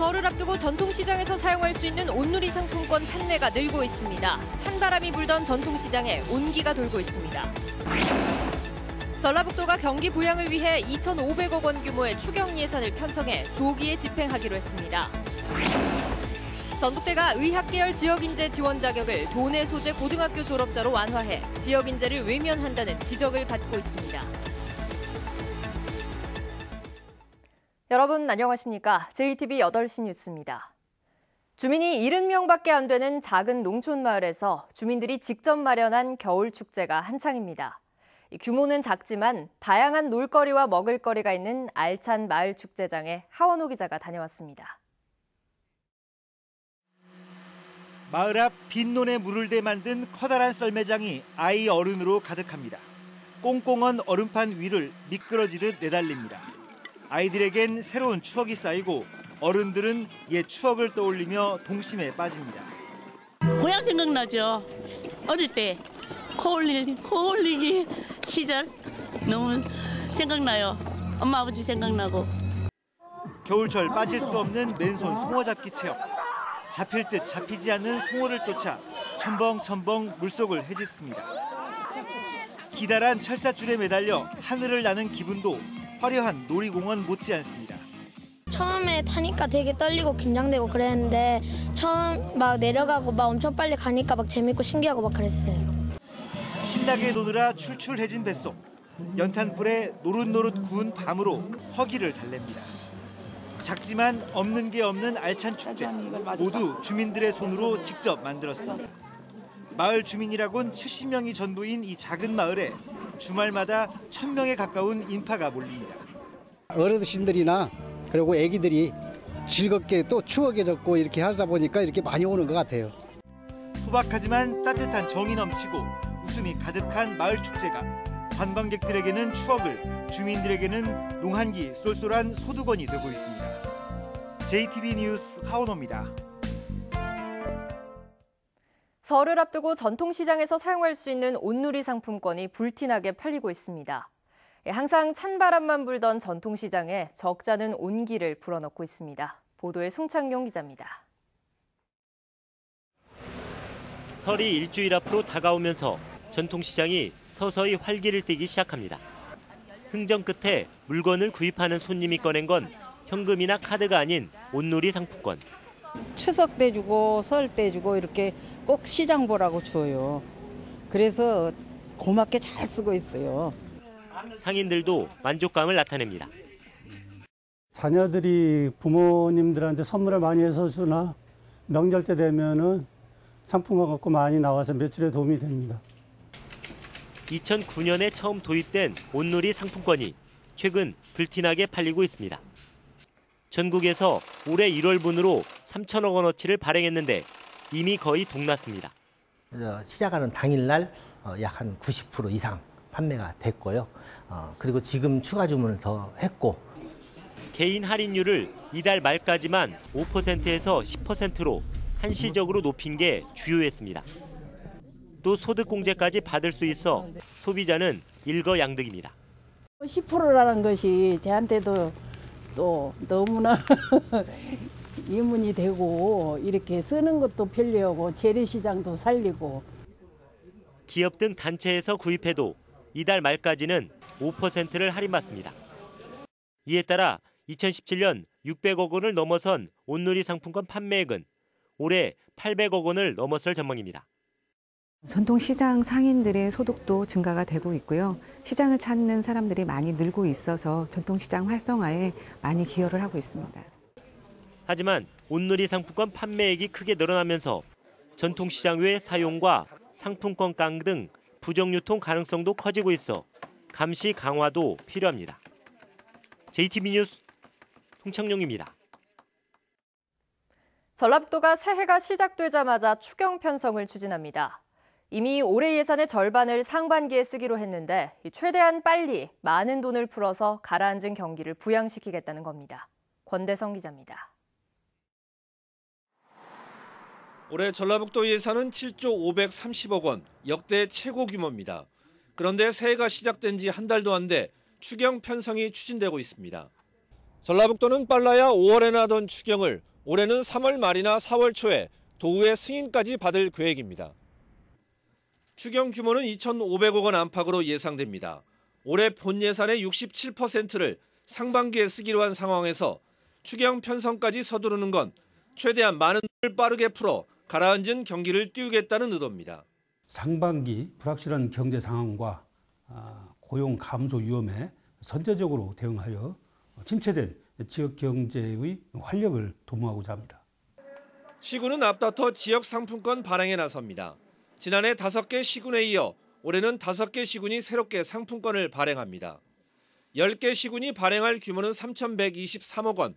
설을 앞두고 전통시장에서 사용할 수 있는 온누리 상품권 판매가 늘고 있습니다. 찬바람이 불던 전통시장에 온기가 돌고 있습니다. 전라북도가 경기 부양을 위해 2,500억 원 규모의 추경 예산을 편성해 조기에 집행하기로 했습니다. 전북대가 의학계열 지역인재 지원 자격을 도내 소재 고등학교 졸업자로 완화해 지역인재를 외면한다는 지적을 받고 있습니다. 여러분 안녕하십니까? JTB 8시 뉴스입니다. 주민이 70명밖에 안 되는 작은 농촌 마을에서 주민들이 직접 마련한 겨울 축제가 한창입니다. 규모는 작지만 다양한 놀거리와 먹을거리가 있는 알찬 마을 축제장에 하원호 기자가 다녀왔습니다. 마을 앞 빈논에 물을 대 만든 커다란 썰매장이 아이 어른으로 가득합니다. 꽁꽁한 얼음판 위를 미끄러지듯 내달립니다. 아이들에겐 새로운 추억이 쌓이고 어른들은 옛 추억을 떠올리며 동심에 빠집니다. 고향 생각나죠. 어릴 때 코 올리기 시절 너무 생각나요. 엄마 아버지 생각나고. 겨울철 빠질 수 없는 맨손 송어 잡기 체험. 잡힐 듯 잡히지 않는 송어를 쫓아 첨벙첨벙 물속을 헤집습니다. 기다란 철사줄에 매달려 하늘을 나는 기분도 화려한 놀이공원 못지않습니다. 처음에 타니까 되게 떨리고 긴장되고 그랬는데 처음 막 내려가고 막 엄청 빨리 가니까 막 재밌고 신기하고 막 그랬어요. 신나게 노느라 출출해진 뱃속. 연탄불에 노릇노릇 구운 밤으로 허기를 달랩니다. 작지만 없는 게 없는 알찬 축제. 모두 주민들의 손으로 직접 만들었습니다. 마을 주민이라곤 70명이 전부인 이 작은 마을에 주말마다 1,000명에 가까운 인파가 몰립니다. 어르신들이나 그리고 아기들이 즐겁게 또 추억에 젖고 이렇게 하다 보니까 이렇게 많이 오는 것 같아요. 소박하지만 따뜻한 정이 넘치고 웃음이 가득한 마을 축제가 관광객들에게는 추억을, 주민들에게는 농한기 쏠쏠한 소두건이 되고 있습니다. JTB 뉴스 하원호입니다. 설을 앞두고 전통시장에서 사용할 수 있는 온누리 상품권이 불티나게 팔리고 있습니다. 항상 찬바람만 불던 전통시장에 적잖은 온기를 불어넣고 있습니다. 보도에 송창용 기자입니다. 설이 일주일 앞으로 다가오면서 전통시장이 서서히 활기를 띠기 시작합니다. 흥정 끝에 물건을 구입하는 손님이 꺼낸 건 현금이나 카드가 아닌 온누리 상품권. 추석 때 주고 설 때 주고 이렇게 꼭 시장 보라고 줘요. 그래서 고맙게 잘 쓰고 있어요. 상인들도 만족감을 나타냅니다. 자녀들이 부모님들한테 선물을 많이 해서 주나 명절 때 되면은 상품권 갖고 많이 나와서 매출에 도움이 됩니다. 2009년에 처음 도입된 온누리 상품권이 최근 불티나게 팔리고 있습니다. 전국에서 올해 1월분으로 3천억 원어치를 발행했는데 이미 거의 동났습니다. 시작하는 당일날 약 한 90% 이상 판매가 됐고요. 그리고 지금 추가 주문을 더 했고. 개인 할인율을 이달 말까지만 5%에서 10%로 한시적으로 높인 게 주요했습니다. 또 소득공제까지 받을 수 있어 소비자는 일거양득입니다. 10%라는 것이 저한테도 또 너무나 이문이 되고 이렇게 쓰는 것도 편리하고 재래시장도 살리고. 기업 등 단체에서 구입해도 이달 말까지는 5%를 할인받습니다. 이에 따라 2017년 600억 원을 넘어선 온누리 상품권 판매액은 올해 800억 원을 넘어설 전망입니다. 전통시장 상인들의 소득도 증가가 되고 있고요. 시장을 찾는 사람들이 많이 늘고 있어서 전통시장 활성화에 많이 기여를 하고 있습니다. 하지만 온누리 상품권 판매액이 크게 늘어나면서 전통시장 외 사용과 상품권 깡 등 부정유통 가능성도 커지고 있어 감시 강화도 필요합니다. JTB 뉴스 송창용입니다. 전라북도가 새해가 시작되자마자 추경 편성을 추진합니다. 이미 올해 예산의 절반을 상반기에 쓰기로 했는데 최대한 빨리 많은 돈을 풀어서 가라앉은 경기를 부양시키겠다는 겁니다. 권대성 기자입니다. 올해 전라북도 예산은 7조 530억 원, 역대 최고 규모입니다. 그런데 새해가 시작된 지 한 달도 안 돼 추경 편성이 추진되고 있습니다. 전라북도는 빨라야 5월에나 하던 추경을 올해는 3월 말이나 4월 초에 도의회 승인까지 받을 계획입니다. 추경 규모는 2,500억 원 안팎으로 예상됩니다. 올해 본 예산의 67%를 상반기에 쓰기로 한 상황에서 추경 편성까지 서두르는 건 최대한 많은 돈을 빠르게 풀어 가라앉은 경기를 띄우겠다는 의도입니다. 상반기 불확실한 경제 상황과 고용 감소 위험에 선제적으로 대응하여 침체된 지역 경제의 활력을 도모하고자 합니다. 시군은 앞다퉈 지역 상품권 발행에 나섭니다. 지난해 5개 시군에 이어 올해는 5개 시군이 새롭게 상품권을 발행합니다. 10개 시군이 발행할 규모는 3,123억 원.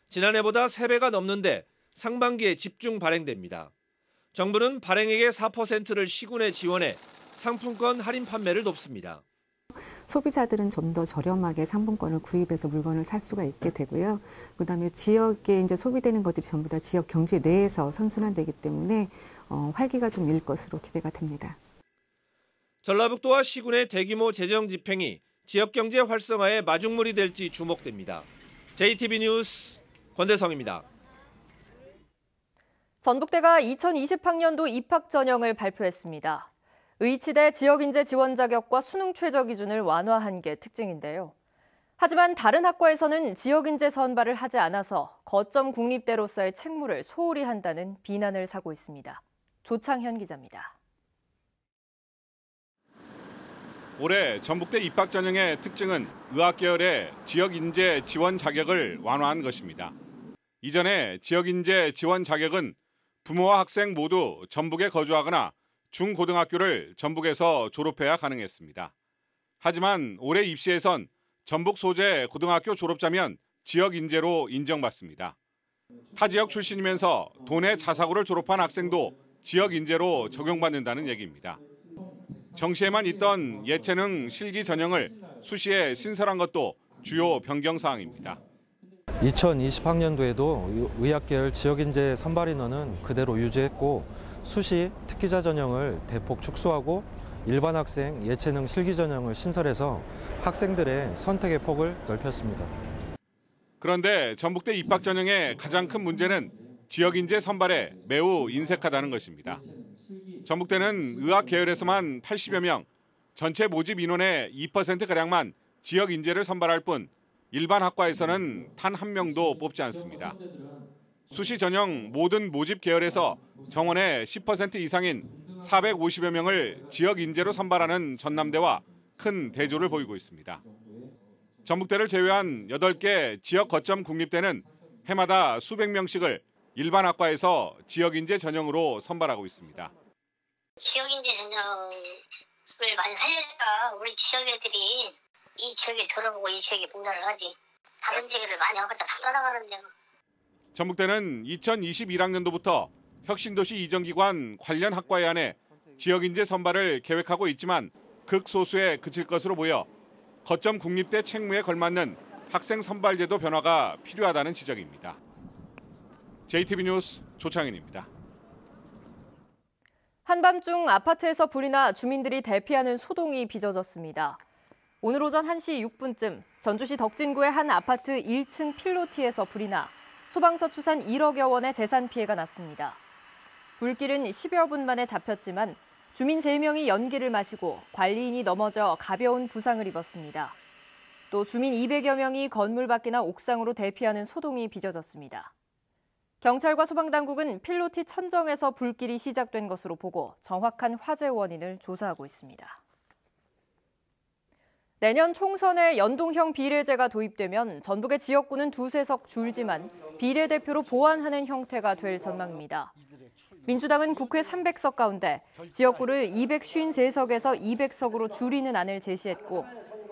지난해보다 3배가 넘는데 상반기에 집중 발행됩니다. 정부는 발행액의 4%를 시군에 지원해 상품권 할인 판매를 돕습니다. 소비자들은 좀 더 저렴하게 상품권을 구입해서 물건을 살 수가 있게 되고요. 그다음에 지역에 이제 소비되는 것들이 전부 다 지역 경제 내에서 선순환되기 때문에 활기가 좀 일 것으로 기대가 됩니다. 전라북도와 시군의 대규모 재정 집행이 지역 경제 활성화의 마중물이 될지 주목됩니다. JTB 뉴스 권대성입니다. 전북대가 2020학년도 입학 전형을 발표했습니다. 의치대 지역인재 지원 자격과 수능 최저 기준을 완화한 게 특징인데요. 하지만 다른 학과에서는 지역인재 선발을 하지 않아서 거점 국립대로서의 책무를 소홀히 한다는 비난을 사고 있습니다. 조창현 기자입니다. 올해 전북대 입학 전형의 특징은 의학 계열의 지역인재 지원 자격을 완화한 것입니다. 이전에 지역인재 지원 자격은 부모와 학생 모두 전북에 거주하거나 중고등학교를 전북에서 졸업해야 가능했습니다. 하지만 올해 입시에선 전북 소재 고등학교 졸업자면 지역 인재로 인정받습니다. 타 지역 출신이면서 도내 자사고를 졸업한 학생도 지역 인재로 적용받는다는 얘기입니다. 정시에만 있던 예체능 실기 전형을 수시에 신설한 것도 주요 변경 사항입니다. 2020학년도에도 의학계열 지역인재 선발 인원은 그대로 유지했고 수시 특기자 전형을 대폭 축소하고 일반 학생 예체능 실기 전형을 신설해서 학생들의 선택의 폭을 넓혔습니다. 그런데 전북대 입학 전형의 가장 큰 문제는 지역인재 선발에 매우 인색하다는 것입니다. 전북대는 의학 계열에서만 80여 명, 전체 모집 인원의 2%가량만 지역 인재를 선발할 뿐 일반 학과에서는 단 한 명도 뽑지 않습니다. 수시 전형 모든 모집 계열에서 정원의 10% 이상인 450여 명을 지역 인재로 선발하는 전남대와 큰 대조를 보이고 있습니다. 전북대를 제외한 8개 지역 거점 국립대는 해마다 수백 명씩을 일반 학과에서 지역 인재 전형으로 선발하고 있습니다. 지역 인재 전형을 많이 살려니까 우리 지역 애들이 이 지역에 졸업하고 이 지역에 봉사를 하지. 다른 지역을 많이 와봤자 다 떠나가는데. 전북대는 2021학년도부터 혁신도시 이전기관 관련 학과에 한해 지역인재 선발을 계획하고 있지만 극소수에 그칠 것으로 보여 거점 국립대 책무에 걸맞는 학생 선발 제도 변화가 필요하다는 지적입니다. JTB 뉴스 조창현입니다. 한밤중 아파트에서 불이 나 주민들이 대피하는 소동이 빚어졌습니다. 오늘 오전 1시 6분쯤 전주시 덕진구의 한 아파트 1층 필로티에서 불이 나 소방서 추산 1억여 원의 재산 피해가 났습니다. 불길은 10여 분 만에 잡혔지만 주민 3명이 연기를 마시고 관리인이 넘어져 가벼운 부상을 입었습니다. 또 주민 200여 명이 건물 밖이나 옥상으로 대피하는 소동이 빚어졌습니다. 경찰과 소방당국은 필로티 천정에서 불길이 시작된 것으로 보고 정확한 화재 원인을 조사하고 있습니다. 내년 총선에 연동형 비례제가 도입되면 전북의 지역구는 2석 줄지만 비례대표로 보완하는 형태가 될 전망입니다. 민주당은 국회 300석 가운데 지역구를 253석에서 200석으로 줄이는 안을 제시했고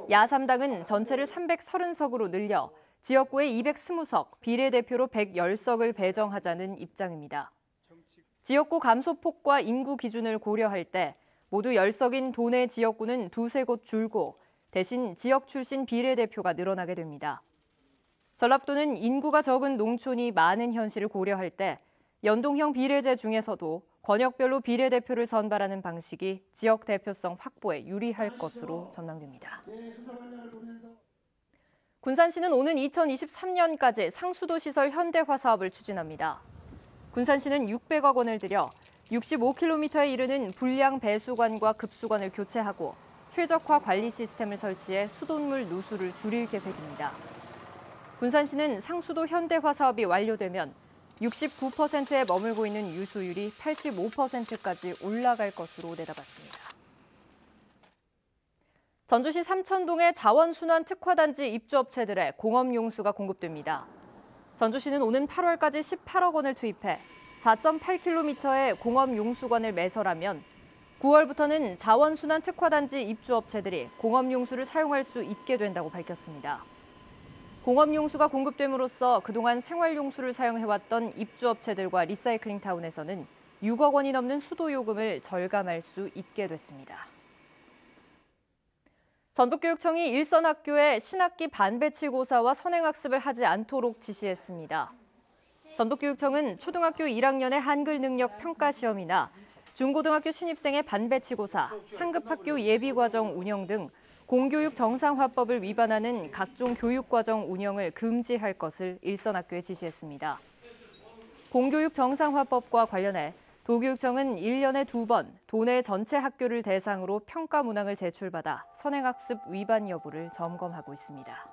야3당은 전체를 330석으로 늘려 지역구에 220석, 비례대표로 110석을 배정하자는 입장입니다. 지역구 감소폭과 인구 기준을 고려할 때 모두 10석인 도내 지역구는 2곳 줄고 대신 지역 출신 비례대표가 늘어나게 됩니다. 전라북도는 인구가 적은 농촌이 많은 현실을 고려할 때 연동형 비례제 중에서도 권역별로 비례대표를 선발하는 방식이 지역 대표성 확보에 유리할 것으로 전망됩니다. 군산시는 오는 2023년까지 상수도 시설 현대화 사업을 추진합니다. 군산시는 600억 원을 들여 65km에 이르는 불량 배수관과 급수관을 교체하고 최적화 관리 시스템을 설치해 수돗물 누수를 줄일 계획입니다. 군산시는 상수도 현대화 사업이 완료되면 69%에 머물고 있는 유수율이 85%까지 올라갈 것으로 내다봤습니다. 전주시 삼천동의 자원순환 특화단지 입주업체들의 공업용수가 공급됩니다. 전주시는 오는 8월까지 18억 원을 투입해 4.8km의 공업용수관을 매설하면 9월부터는 자원순환 특화단지 입주업체들이 공업용수를 사용할 수 있게 된다고 밝혔습니다. 공업용수가 공급됨으로써 그동안 생활용수를 사용해왔던 입주업체들과 리사이클링타운에서는 6억 원이 넘는 수도요금을 절감할 수 있게 됐습니다. 전북교육청이 일선학교에 신학기 반배치고사와 선행학습을 하지 않도록 지시했습니다. 전북교육청은 초등학교 1학년의 한글 능력 평가 시험이나 중고등학교 신입생의 반배치고사, 상급학교 예비과정 운영 등 공교육 정상화법을 위반하는 각종 교육과정 운영을 금지할 것을 일선학교에 지시했습니다. 공교육 정상화법과 관련해 도교육청은 1년에 2번 도내 전체 학교를 대상으로 평가 문항을 제출받아 선행학습 위반 여부를 점검하고 있습니다.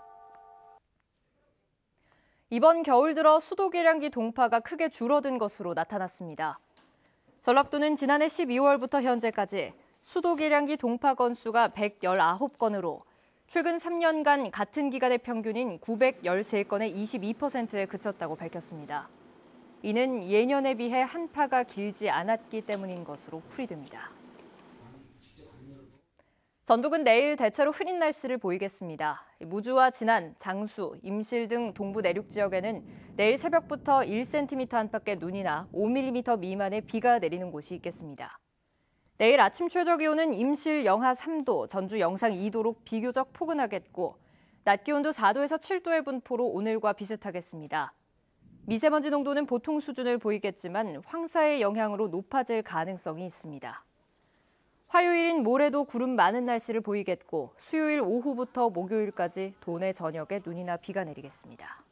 이번 겨울 들어 수도 계량기 동파가 크게 줄어든 것으로 나타났습니다. 전라도는 지난해 12월부터 현재까지 수도 계량기 동파 건수가 119건으로 최근 3년간 같은 기간의 평균인 913건의 22%에 그쳤다고 밝혔습니다. 이는 예년에 비해 한파가 길지 않았기 때문인 것으로 풀이됩니다. 전북은 내일 대체로 흐린 날씨를 보이겠습니다. 무주와 진안, 장수, 임실 등 동부 내륙 지역에는 내일 새벽부터 1cm 안팎의 눈이나 5mm 미만의 비가 내리는 곳이 있겠습니다. 내일 아침 최저 기온은 임실 영하 3도, 전주 영상 2도로 비교적 포근하겠고 낮 기온도 4도에서 7도의 분포로 오늘과 비슷하겠습니다. 미세먼지 농도는 보통 수준을 보이겠지만 황사의 영향으로 높아질 가능성이 있습니다. 화요일인 모레도 구름 많은 날씨를 보이겠고 수요일 오후부터 목요일까지 도내 전역에 눈이나 비가 내리겠습니다.